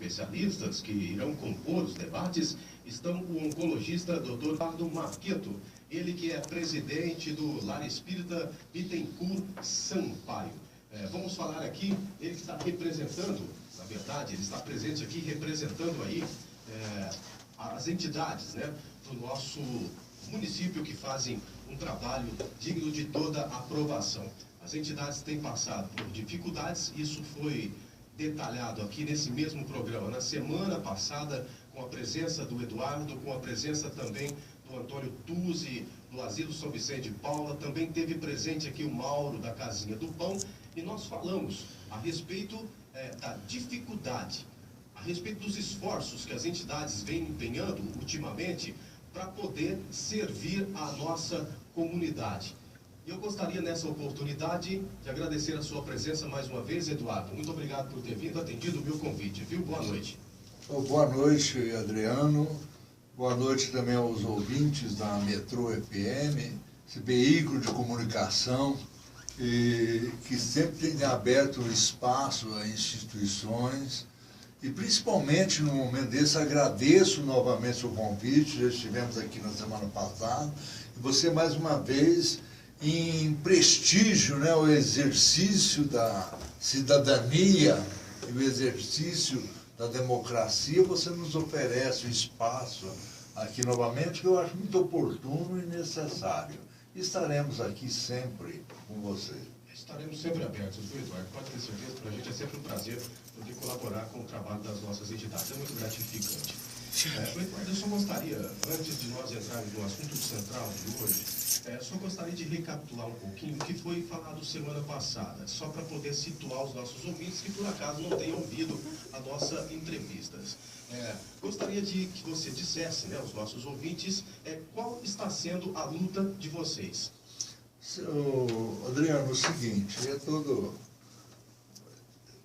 Especialistas que irão compor os debates estão o oncologista Dr. Eduardo Marqueto, ele que é presidente do Lar Espírita Bittencourt Sampaio. Vamos falar aqui, ele que está representando, na verdade, ele está presente aqui representando aí as entidades, né, do nosso município que fazem um trabalho digno de toda aprovação. As entidades têm passado por dificuldades, isso foi detalhado aqui nesse mesmo programa, na semana passada, com a presença do Eduardo, com a presença também do Antônio Tuzzi, do Asilo São Vicente de Paula, também teve presente aqui o Mauro, da Casinha do Pão, e nós falamos a respeito da dificuldade, a respeito dos esforços que as entidades vêm empenhando ultimamente para poder servir a nossa comunidade. Eu gostaria, nessa oportunidade, de agradecer a sua presença mais uma vez, Eduardo. Muito obrigado por ter vindo, atendido o meu convite, viu? Boa noite. Boa noite, Adriano. Boa noite também aos ouvintes da Metrô FM, esse veículo de comunicação que sempre tem aberto espaço a instituições. E principalmente no momento desse, agradeço novamente o convite, já estivemos aqui na semana passada, e você mais uma vez em prestígio, né, o exercício da cidadania e o exercício da democracia, você nos oferece um espaço aqui novamente que eu acho muito oportuno e necessário. Estaremos aqui sempre com você. Estaremos sempre abertos, viu, Eduardo? Pode ter certeza, para a gente é sempre um prazer poder colaborar com o trabalho das nossas entidades. É muito gratificante. Eduardo, eu só gostaria, antes de nós entrarmos no assunto central de hoje, só gostaria de recapitular um pouquinho o que foi falado semana passada, só para poder situar os nossos ouvintes que por acaso não tenham ouvido a nossa entrevista. Gostaria de que você dissesse, né, aos nossos ouvintes, qual está sendo a luta de vocês. Adriano, o seguinte, todo o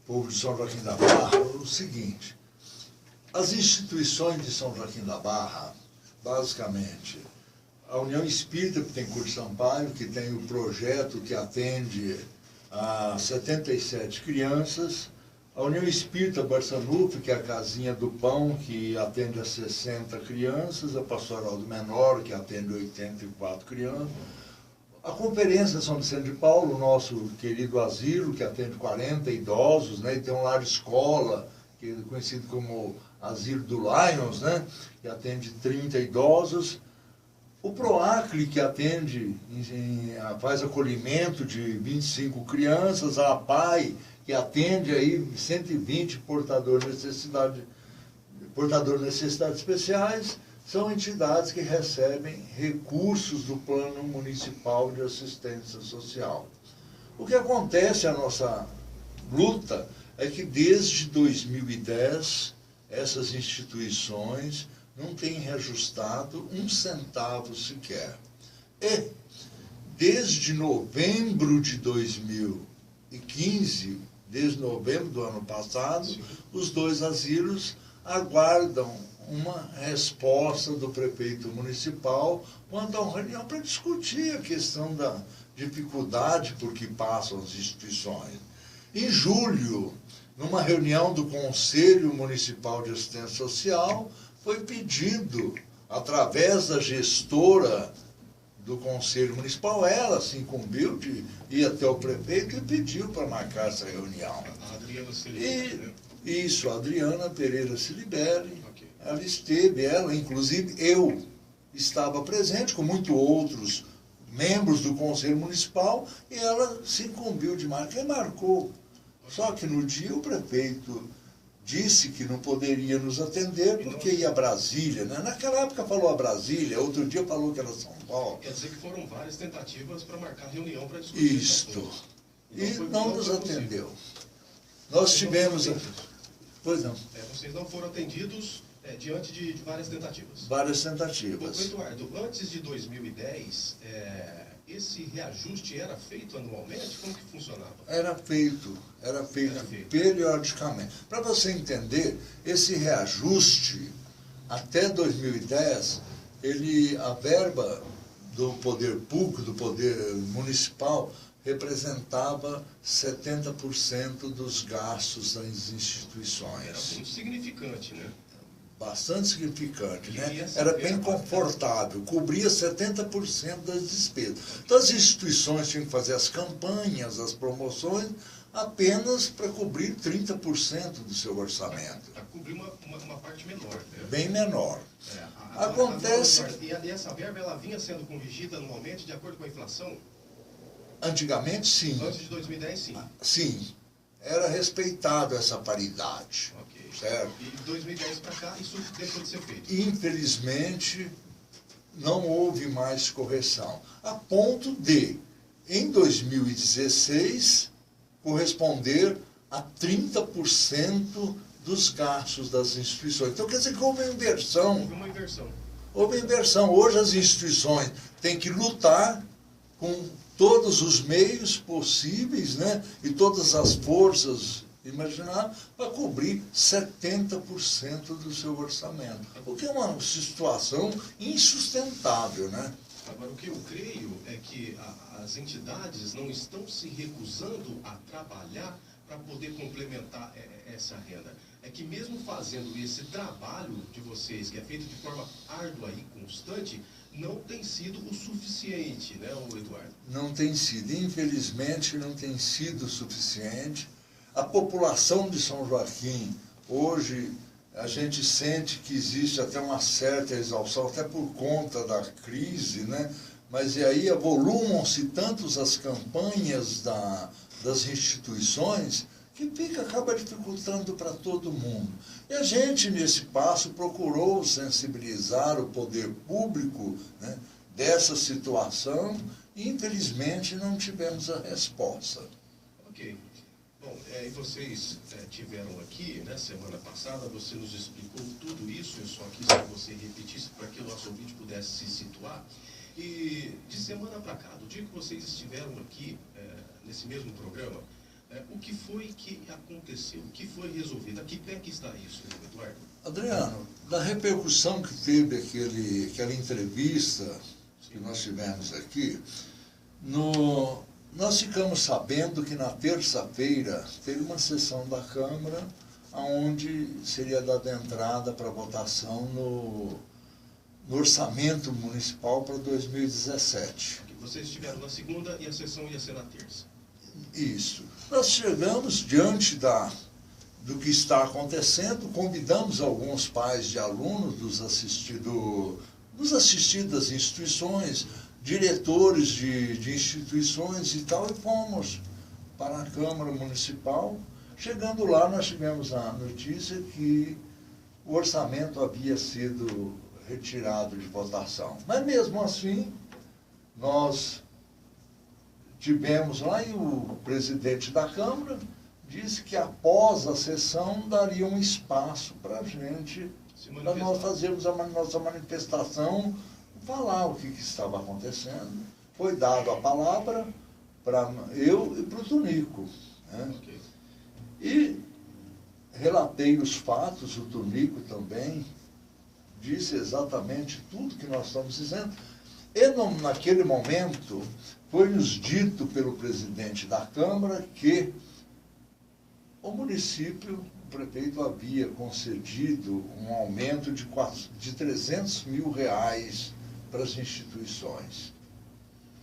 povo de São Joaquim da Barra, o seguinte, as instituições de São Joaquim da Barra, basicamente, a União Espírita Bittencourt Sampaio, que tem o projeto que atende a 77 crianças, a União Espírita Barçanufo, que é a Casinha do Pão, que atende a 60 crianças, a Pastoral do Menor, que atende 84 crianças, a Conferência São Vicente de Paulo, o nosso querido asilo, que atende 40 idosos, né, e tem um lar escola, que é conhecido como Asilo do Lions, né, que atende 30 idosos, o PROACLE, que atende, faz acolhimento de 25 crianças, a APAI, que atende aí 120 portadores de necessidades especiais, são entidades que recebem recursos do Plano Municipal de Assistência Social. O que acontece, a nossa luta, é que desde 2010, essas instituições não têm reajustado um centavo sequer. E, desde novembro de 2015, desde novembro do ano passado, os dois asilos aguardam uma resposta do prefeito municipal quanto a uma reunião para discutir a questão da dificuldade por que passam as instituições. Em julho, numa reunião do Conselho Municipal de Assistência Social, foi pedido, através da gestora do Conselho Municipal, ela se incumbiu de ir até o prefeito e pediu para marcar essa reunião. A Adriana Siliberi, né? Isso, a Adriana Pereira Siliberi. Ela esteve, inclusive eu estava presente com muitos outros membros do Conselho Municipal e ela se incumbiu de marcar e marcou. Só que no dia o prefeito disse que não poderia nos atender porque ia a Brasília, né? Naquela época falou a Brasília, outro dia falou que era São Paulo. Quer dizer que foram várias tentativas para marcar reunião para discutir. Isto. E não nos atendeu. Nós tivemos... Pois não. Vocês não foram atendidos diante de várias tentativas. Várias tentativas. Eduardo, antes de 2010, esse reajuste era feito anualmente? Como que funcionava? Era feito periodicamente. Para você entender, esse reajuste, até 2010, a verba do poder público, do poder municipal, representava 70% dos gastos das Era instituições. muito significante, né? Bastante significante, né? Devia ser Era bem bem confortável, cobria 70% das despesas. Então as instituições tinham que fazer as campanhas, as promoções, apenas para cobrir 30% do seu orçamento. Para cobrir uma parte menor, né? Bem menor. É, Acontece... E essa verba, ela vinha sendo corrigida anualmente de acordo com a inflação? Antigamente, sim. Antes de 2010, sim. Sim. Era respeitado essa paridade. Ok. Certo? E de 2010 para cá, isso deixou de ser feito? Infelizmente, não houve mais correção. A ponto de, em 2016, corresponder a 30% dos gastos das instituições. Então, quer dizer que houve uma inversão. Houve uma inversão. Houve inversão. Hoje as instituições têm que lutar com todos os meios possíveis, né, e todas as forças imagináveis para cobrir 70% do seu orçamento. O que é uma situação insustentável, né? Agora, o que eu creio é que as entidades não estão se recusando a trabalhar para poder complementar essa renda. É que mesmo fazendo esse trabalho de vocês, que é feito de forma árdua e constante, não tem sido o suficiente, né, Eduardo? Não tem sido. Infelizmente, não tem sido o suficiente. A população de São Joaquim, hoje, a gente sente que existe até uma certa exaustão, até por conta da crise, né? Mas e aí avolumam-se tantos as campanhas das instituições que acaba dificultando para todo mundo. E a gente, nesse passo, procurou sensibilizar o poder público, né, dessa situação e, infelizmente, não tivemos a resposta. Ok. Bom, e vocês tiveram aqui, né, semana passada, você nos explicou tudo isso, eu só quis que você repetisse para que o nosso ouvinte pudesse se situar. E de semana para cá, do dia que vocês estiveram aqui, nesse mesmo programa, o que foi que aconteceu? O que foi resolvido? A que pé que está isso, Eduardo? Adriano, da repercussão que teve aquela entrevista que nós tivemos aqui, nós ficamos sabendo que na terça-feira teve uma sessão da Câmara onde seria dada entrada para votação no orçamento municipal para 2017. Vocês estiveram na segunda e a sessão ia ser na terça. Isso. Nós chegamos diante do que está acontecendo, convidamos alguns pais de alunos dos assistidos das instituições, diretores de instituições e tal, e fomos para a Câmara Municipal. Chegando lá, nós tivemos a notícia que o orçamento havia sido retirado de votação. Mas mesmo assim, nós tivemos lá e o presidente da Câmara disse que após a sessão daria um espaço para a gente, para nós fazermos a nossa manifestação, falar o que estava acontecendo. Foi dada a palavra para eu e para o Tunico, né? Okay. E relatei os fatos, o Tunico também disse exatamente tudo que nós estamos dizendo. E naquele momento foi-nos dito pelo presidente da Câmara que o município, o prefeito havia concedido um aumento de 300 mil reais para as instituições.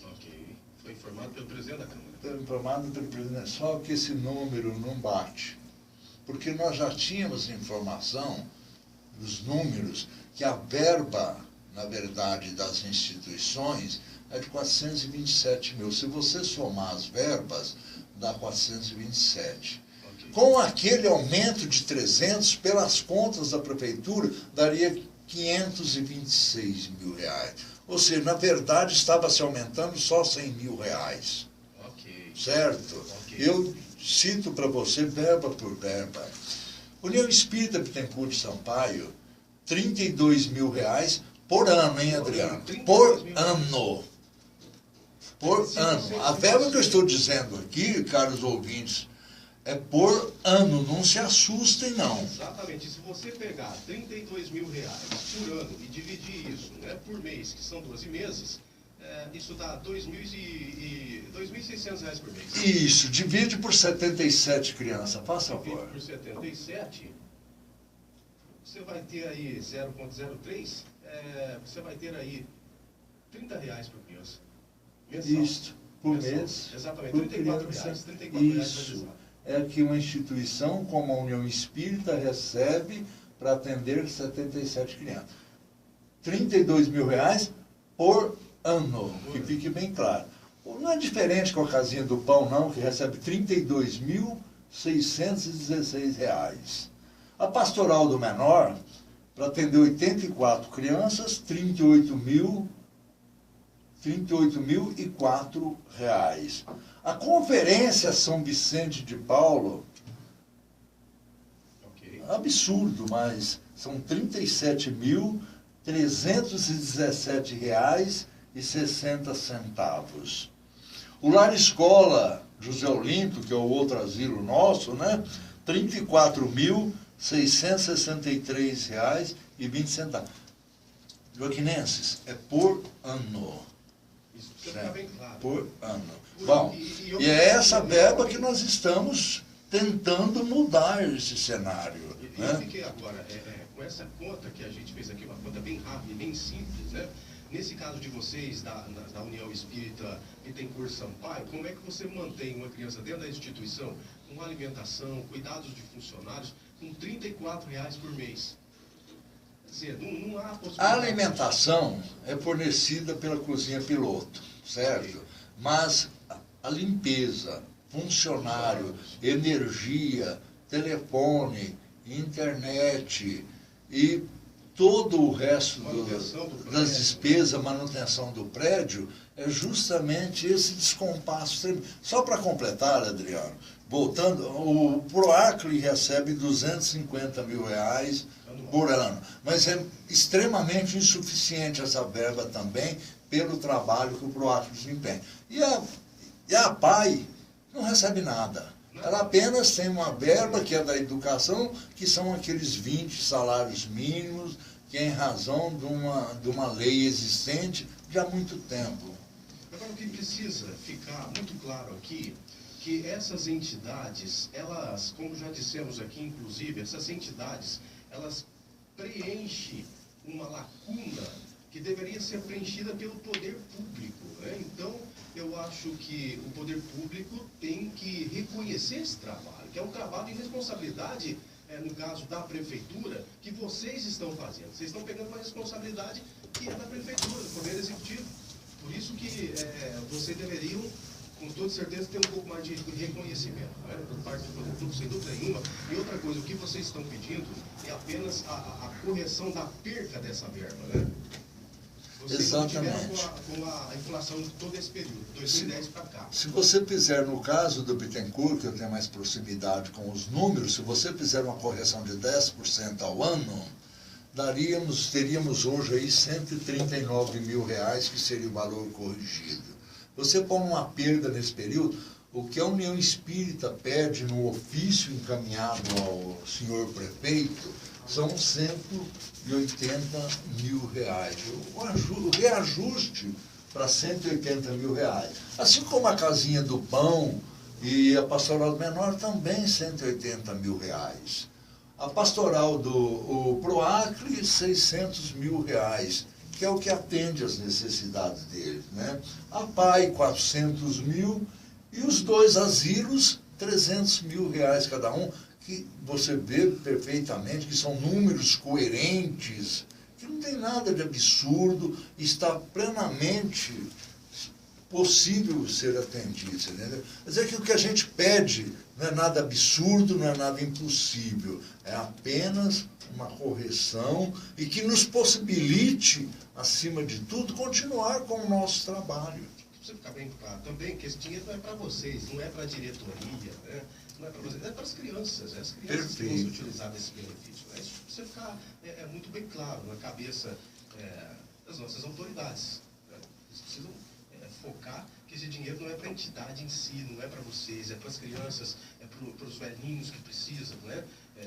Ok. Foi informado pelo presidente da Câmara. Foi informado pelo presidente, só que esse número não bate. Porque nós já tínhamos informação dos números que a verba, na verdade, das instituições é de 427 mil. Se você somar as verbas, dá 427. Okay. Com aquele aumento de 300, pelas contas da prefeitura, daria 526 mil reais. Ou seja, na verdade, estava se aumentando só 100 mil reais. Okay. Certo? Okay. Eu cito para você, verba por verba. União Espírita Bittencourt de Sampaio, 32 mil reais por ano, hein, Adriano? Por ano. Por ano. A verba que eu estou dizendo aqui, caros ouvintes, é por ano. Não se assustem, não. Exatamente. Se você pegar 32 mil reais por ano e dividir isso, né, por mês, que são 12 meses, isso dá R$ 2.600 por mês. Isso, divide por 77 crianças, faça favor. Divide por 77, você vai ter aí 0,03, você vai ter aí R$ 30 por criança. Mensal. Isso, por mensal. mês. Exatamente, por R$ 34. criança. R$ 34 Isso. É que uma instituição como a União Espírita recebe para atender 77 crianças. R$ 32 mil por ano, que fique bem claro. Não é diferente com a Casinha do Pão, não, que recebe R$ 32.616. A Pastoral do Menor, para atender 84 crianças, R$ 38.004. A Conferência São Vicente de Paulo, absurdo, mas são R$ 37.317,60. O Lar Escola José Olinto, que é o outro asilo nosso, né? R$ 34.663,20. Joaquinenses, é por ano. Isso precisa ficar bem claro. Por ano. Bom, e é essa verba que nós estamos tentando mudar esse cenário. E eu fiquei agora, com essa conta que a gente fez aqui, uma conta bem rápida e bem simples, né? Nesse caso de vocês, da União Espírita Bittencourt Sampaio, como é que você mantém uma criança dentro da instituição com alimentação, cuidados de funcionários, com R$ 34 por mês? Quer dizer, não há possibilidade. A alimentação é fornecida pela cozinha piloto, certo? Mas a limpeza, funcionário, energia, telefone, internet e todo o resto das despesas, manutenção do prédio, é justamente esse descompasso. Só para completar, Adriano, voltando, o Proacli recebe R$ 250 mil por ano, mas é extremamente insuficiente essa verba também pelo trabalho que o Proacli desempenha. E a APAI não recebe nada. Ela apenas tem uma verba que é da educação, que são aqueles 20 salários mínimos, que é em razão de uma lei existente de há muito tempo. Agora, o que precisa ficar muito claro aqui, que essas entidades, elas, como já dissemos aqui, inclusive, essas entidades, elas preenchem uma lacuna que deveria ser preenchida pelo poder público, né? Então, eu acho que o poder público tem que reconhecer esse trabalho, que é um trabalho de responsabilidade, no caso da prefeitura, que vocês estão fazendo. Vocês estão pegando uma responsabilidade que é da prefeitura, do poder executivo. Por isso que vocês deveriam, com toda certeza, ter um pouco mais de reconhecimento, né, por parte do poder público, sem dúvida nenhuma. E outra coisa, o que vocês estão pedindo é apenas a correção da perca dessa verba, né? Vocês não tiveram com a inflação de todo esse período, 2010 para cá. Se você fizer, no caso do Bittencourt, que eu tenho mais proximidade com os números, se você fizer uma correção de 10% ao ano, teríamos hoje aí R$ 139 mil, que seria o valor corrigido. Você põe uma perda nesse período, o que a União Espírita pede no ofício encaminhado ao senhor prefeito, são R$ 180 mil. O reajuste para R$ 180 mil. Assim como a Casinha do Pão e a Pastoral do Menor também R$ 180 mil. A Pastoral do Proacli, R$ 600 mil, que é o que atende às necessidades deles, né? A PAI, 400 mil, e os dois asilos, R$ 300 mil cada um, que você vê perfeitamente que são números coerentes, que não tem nada de absurdo, está plenamente possível ser atendido, entendeu? Quer dizer que o que a gente pede não é nada absurdo, não é nada impossível, é apenas uma correção e que nos possibilite, acima de tudo, continuar com o nosso trabalho. Precisa ficar bem claro também que esse dinheiro não é para vocês, não é para a diretoria, né? Não é para vocês, é para as crianças, as crianças que vão se utilizar desse benefício. Né? Isso precisa ficar muito bem claro na cabeça das nossas autoridades. Né? Eles precisam focar que esse dinheiro não é para a entidade em si, não é para vocês, é para as crianças, é para os velhinhos que precisam, né?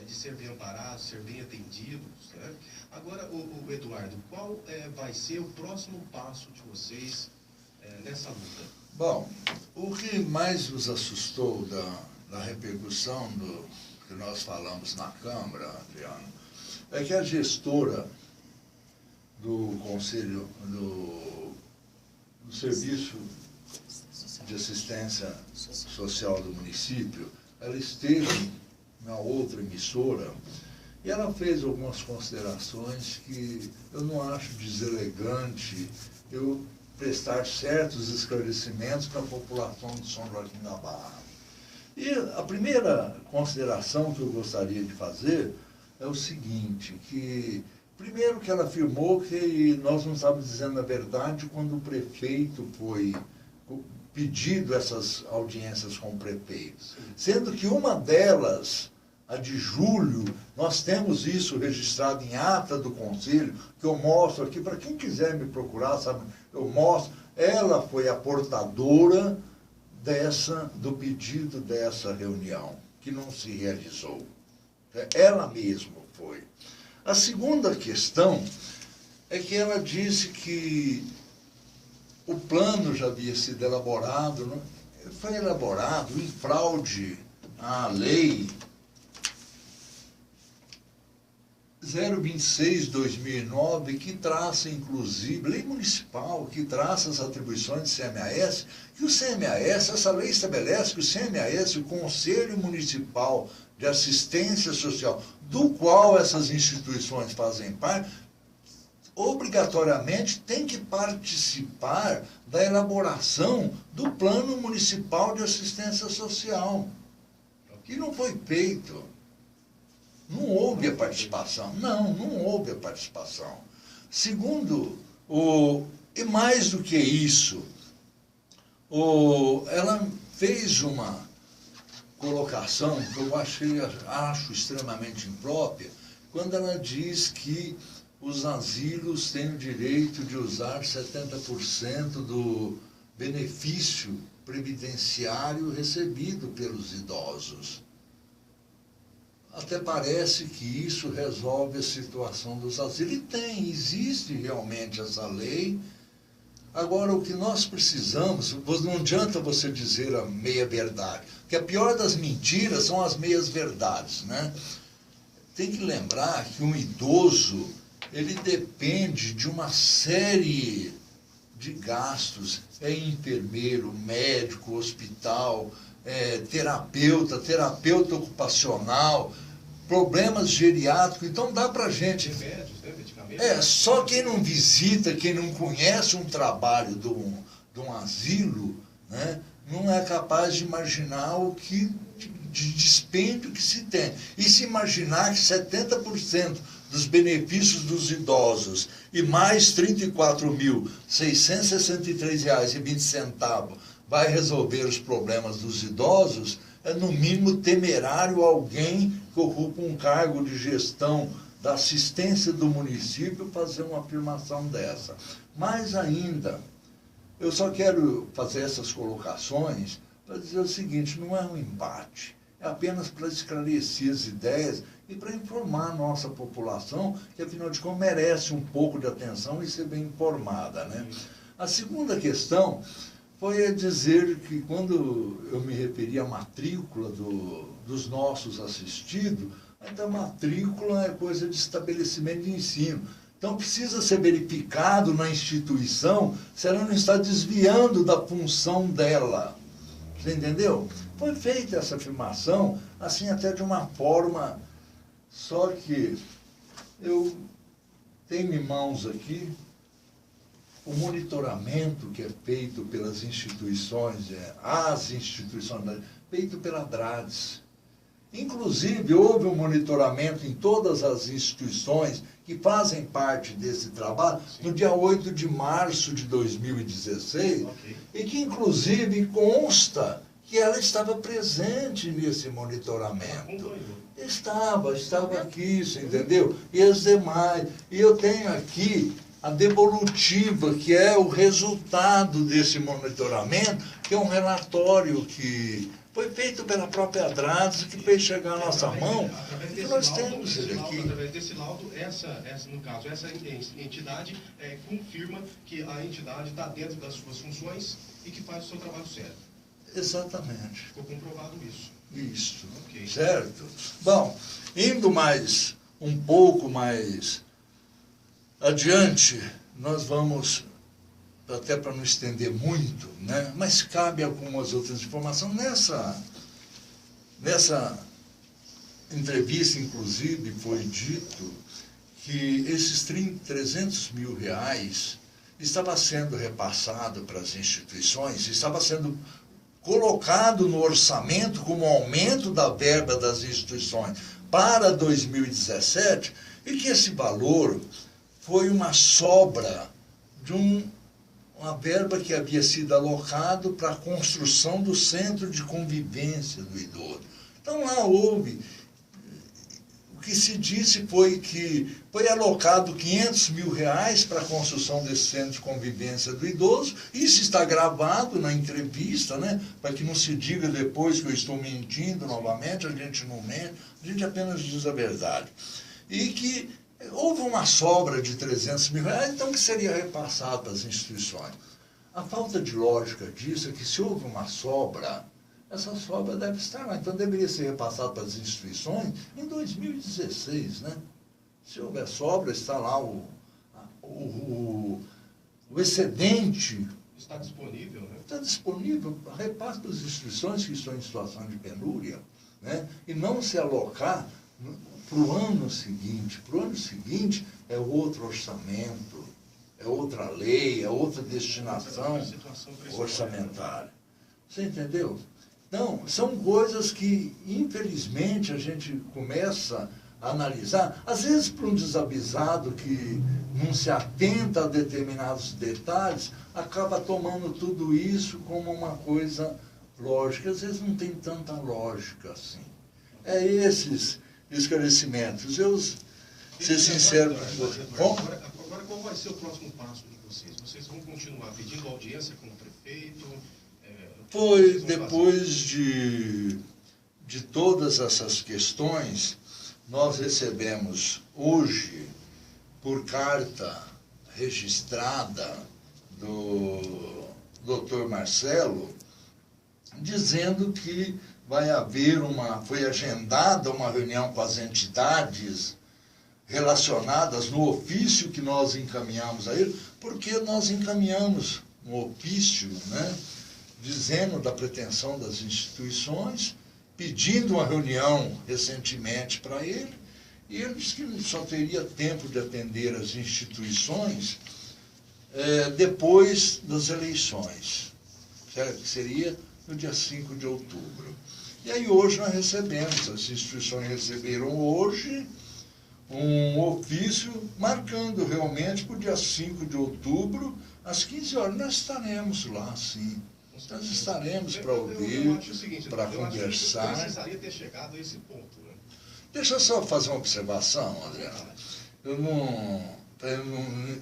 De ser bem amparados, ser bem atendidos. Né? Agora, o Eduardo, qual vai ser o próximo passo de vocês nessa luta? Bom, o que mais nos assustou da repercussão do que nós falamos na Câmara, Adriano, é que a gestora do Conselho do Serviço de Assistência Social do município, ela esteve na outra emissora e ela fez algumas considerações que eu não acho deselegante eu prestar certos esclarecimentos para a população de São Joaquim da Barra. E a primeira consideração que eu gostaria de fazer é o seguinte, que primeiro que ela afirmou que nós não estávamos dizendo a verdade quando o prefeito foi pedido essas audiências com o prefeito, sendo que uma delas, a de julho, nós temos isso registrado em ata do Conselho, que eu mostro aqui, para quem quiser me procurar, sabe, eu mostro, ela foi a portadora do pedido dessa reunião, que não se realizou. Ela mesma foi. A segunda questão é que ela disse que o plano já havia sido elaborado, foi elaborado em fraude à lei 026/2009, que traça, inclusive, lei municipal, que traça as atribuições de CMAS, que o CMAS, essa lei estabelece que o CMAS, o Conselho Municipal de Assistência Social, do qual essas instituições fazem parte, obrigatoriamente tem que participar da elaboração do Plano Municipal de Assistência Social, que não foi feito. Não houve a participação. Não houve a participação. Segundo, e mais do que isso, ela fez uma colocação que eu acho extremamente imprópria, quando ela diz que os asilos têm o direito de usar 70% do benefício previdenciário recebido pelos idosos. Até parece que isso resolve a situação dos asilos. E existe realmente essa lei. Agora, o que nós precisamos, não adianta você dizer a meia-verdade, porque a pior das mentiras são as meias-verdades, né? Tem que lembrar que um idoso, ele depende de uma série de gastos. É enfermeiro, médico, hospital, terapeuta ocupacional, problemas geriátricos. Então dá para a gente... Remédios, né? Medicamentos. Só quem não visita, quem não conhece um trabalho de um asilo, né, não é capaz de imaginar o que de dispêndio que se tem. E se imaginar que 70% dos benefícios dos idosos e mais R$ 34.663,20 vai resolver os problemas dos idosos, é no mínimo temerário alguém que ocupa um cargo de gestão da assistência do município fazer uma afirmação dessa. Mais ainda, eu só quero fazer essas colocações para dizer o seguinte, não é um embate, é apenas para esclarecer as ideias e para informar a nossa população, que afinal de contas merece um pouco de atenção e ser bem informada, né? A segunda questão foi a dizer que quando eu me referi à matrícula dos nossos assistidos, então a matrícula é coisa de estabelecimento de ensino. Então precisa ser verificado na instituição se ela não está desviando da função dela. Você entendeu? Foi feita essa afirmação, assim até de uma forma, só que eu tenho em mãos aqui o monitoramento que é feito pelas instituições, feito pela DRADES. Inclusive, houve um monitoramento em todas as instituições que fazem parte desse trabalho, no dia 8 de março de 2016, e que, inclusive, consta que ela estava presente nesse monitoramento. Estava aqui, você entendeu? E as demais. E eu tenho aqui a devolutiva, que é o resultado desse monitoramento, que é um relatório que Foi feito pela própria Adrados, que fez chegar à nossa mão, e nós temos ele aqui. Através desse laudo, no caso, essa entidade confirma que a entidade está dentro das suas funções e que faz o seu trabalho certo. Exatamente. Ficou comprovado isso. Isso, Okay. Certo? Bom, indo um pouco mais adiante, nós vamos, até para não estender muito, né? Mas cabe algumas outras informações. Nessa entrevista, inclusive, foi dito que esses 300 mil reais estava sendo repassado para as instituições, estava sendo colocado no orçamento como aumento da verba das instituições para 2017, e que esse valor foi uma sobra de uma verba que havia sido alocado para a construção do centro de convivência do idoso. Então lá houve, o que se disse foi que foi alocado 500 mil reais para a construção desse centro de convivência do idoso. Isso está gravado na entrevista, né? Para que não se diga depois que eu estou mentindo novamente, a gente não mente, a gente apenas diz a verdade. E que houve uma sobra de 300 mil reais, então que seria repassado para as instituições. A falta de lógica disso é que se houve uma sobra, essa sobra deve estar lá. Então deveria ser repassado para as instituições em 2016, né? Se houver sobra, está lá o excedente. Está disponível, né? Está disponível, repasse para as instituições que estão em situação de penúria, né? E não se alocar para o ano seguinte. Para o ano seguinte é outro orçamento, é outra lei, é outra destinação orçamentária. Você entendeu? Então, são coisas que, infelizmente, a gente começa a analisar, às vezes para um desavisado que não se atenta a determinados detalhes, acaba tomando tudo isso como uma coisa lógica. Às vezes não tem tanta lógica assim. É esses esclarecimentos. Eu, ser sincero com você. Agora, qual vai ser o próximo passo de vocês? Vocês vão continuar pedindo audiência com o prefeito? Foi depois de todas essas questões, nós recebemos hoje, por carta registrada do Dr. Marcelo, dizendo que foi agendada uma reunião com as entidades relacionadas no ofício que nós encaminhamos a ele, porque nós encaminhamos um ofício, né, dizendo da pretensão das instituições, pedindo uma reunião recentemente para ele, e ele disse que só teria tempo de atender as instituições depois das eleições, certo? Que seria no dia 5 de outubro. E aí hoje nós recebemos, as instituições receberam hoje um ofício marcando realmente para o dia 5 de outubro, às 15 horas. Nós estaremos lá, sim. Nós estaremos para ouvir, para conversar. Eu precisaria ter chegado a esse ponto, né? Deixa eu só fazer uma observação, Adriano.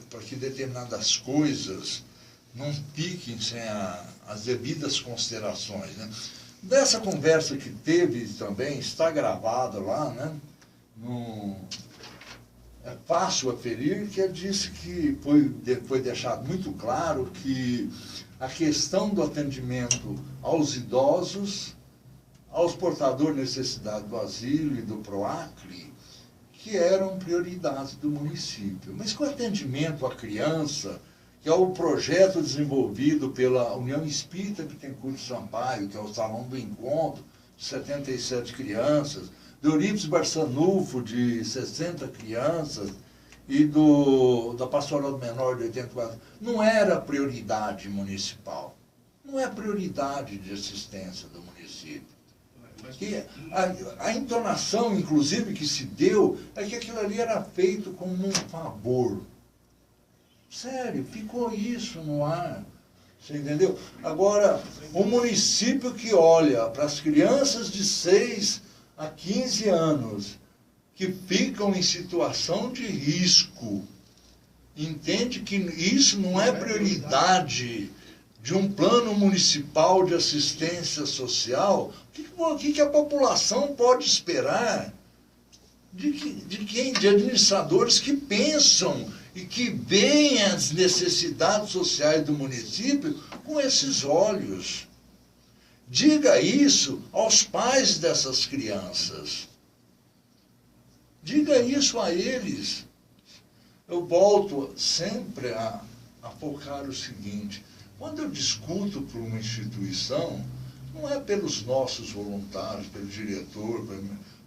Para que determinadas coisas não fiquem sem as devidas considerações, né? Dessa conversa que teve também, está gravada lá, né? É fácil aferir que ele disse que foi deixado muito claro que a questão do atendimento aos idosos, aos portadores de necessidade do asilo e do PROACLE, que eram prioridades do município. Mas com o atendimento à criança, que é o projeto desenvolvido pela União Espírita Bittencourt Sampaio, que é o Salão do Encontro, de 77 crianças, do Eurípides Barçanufo, de 60 crianças, e da Pastoral do Menor, de 84, não era prioridade municipal. Não é prioridade de assistência do município. Que a entonação, inclusive, que se deu, é que aquilo ali era feito como um favor. Sério, ficou isso no ar. Você entendeu? Agora, o município que olha para as crianças de 6 a 15 anos que ficam em situação de risco, entende que isso não é prioridade de um plano municipal de assistência social, o que a população pode esperar de administradores que pensam e que veem as necessidades sociais do município com esses olhos? Diga isso aos pais dessas crianças. Diga isso a eles. Eu volto sempre a focar o seguinte: quando eu discuto por uma instituição, não é pelos nossos voluntários, pelo diretor,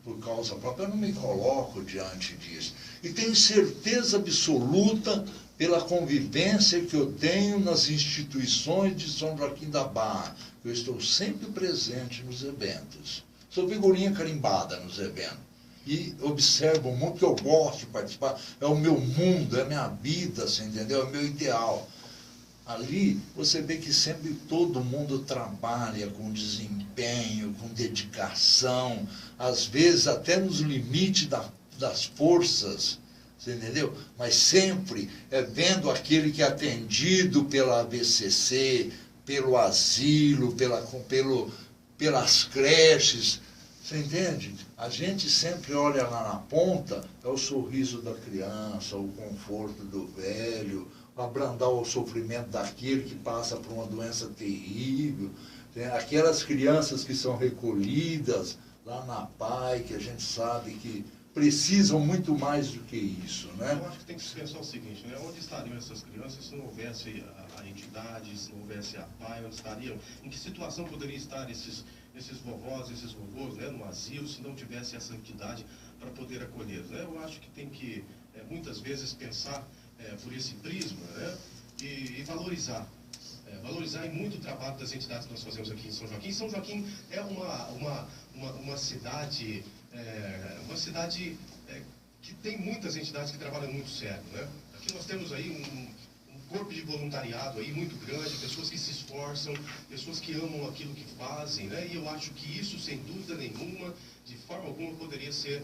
por causa própria, eu não me coloco diante disso. E tenho certeza absoluta pela convivência que eu tenho nas instituições de São Joaquim da Barra. Eu estou sempre presente nos eventos. Sou figurinha carimbada nos eventos. E observo muito, que eu gosto de participar. É o meu mundo, é a minha vida, você entendeu? É o meu ideal. Ali você vê que sempre todo mundo trabalha com desempenho, com dedicação, às vezes até nos limites das forças, você entendeu? Mas sempre vendo aquele que é atendido pela ABCC, pelo asilo, pelas creches, você entende? A gente sempre olha lá na ponta, é o sorriso da criança, o conforto do velho, abrandar o sofrimento daquele que passa por uma doença terrível, aquelas crianças que são recolhidas lá na PAI, que a gente sabe que precisam muito mais do que isso, né? Eu acho que tem que se pensar o seguinte, né? Onde estariam essas crianças se não houvesse a entidade, se não houvesse a PAI, onde estariam? Em que situação poderia estar esses vovós, esses vovôs, né, no asilo, se não tivesse essa entidade para poder acolher, né? Eu acho que tem que, muitas vezes, pensar por esse prisma, né, e valorizar. Valorizar muito o trabalho das entidades que nós fazemos aqui em São Joaquim. São Joaquim é uma cidade, que tem muitas entidades que trabalham muito sério, né? Aqui nós temos aí um corpo de voluntariado aí muito grande, pessoas que se esforçam, pessoas que amam aquilo que fazem, né? E eu acho que isso, sem dúvida nenhuma, de forma alguma, poderia ser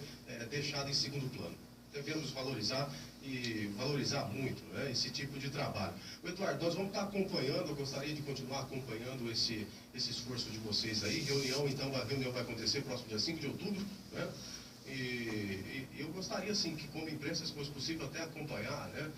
deixado em segundo plano. Devemos valorizar e valorizar muito, né, esse tipo de trabalho. Eduardo, nós vamos estar acompanhando, eu gostaria de continuar acompanhando esse esforço de vocês aí. A reunião vai acontecer próximo dia 5 de outubro, né? E eu gostaria, sim, que como imprensa, se fosse possível, até acompanhar, né,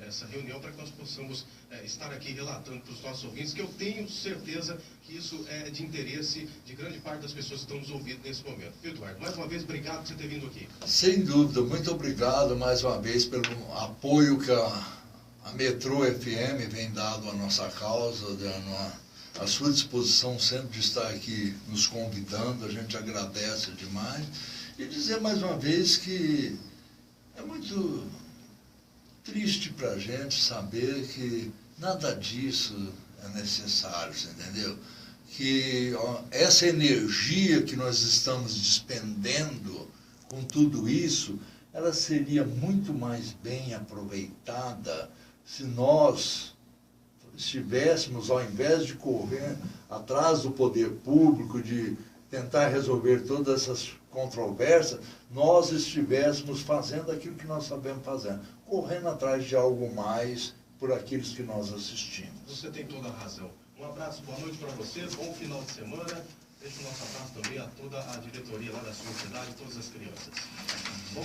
essa reunião, para que nós possamos estar aqui relatando para os nossos ouvintes, que eu tenho certeza que isso é de interesse de grande parte das pessoas que estão nos ouvindo nesse momento. Eduardo, mais uma vez, obrigado por você ter vindo aqui. Sem dúvida, muito obrigado mais uma vez pelo apoio que a Metrô FM vem dado à nossa causa, dando a sua disposição sempre de estar aqui nos convidando, a gente agradece demais. E dizer mais uma vez que é muito triste para a gente saber que nada disso é necessário, você entendeu? Que essa energia que nós estamos despendendo com tudo isso, ela seria muito mais bem aproveitada se nós estivéssemos, ao invés de correr atrás do poder público, de tentar resolver todas essas controvérsias, nós estivéssemos fazendo aquilo que nós sabemos fazer, correndo atrás de algo mais por aqueles que nós assistimos. Você tem toda a razão. Um abraço, boa noite para você, bom final de semana. Deixa o nosso abraço também a toda a diretoria lá da sua cidade, todas as crianças.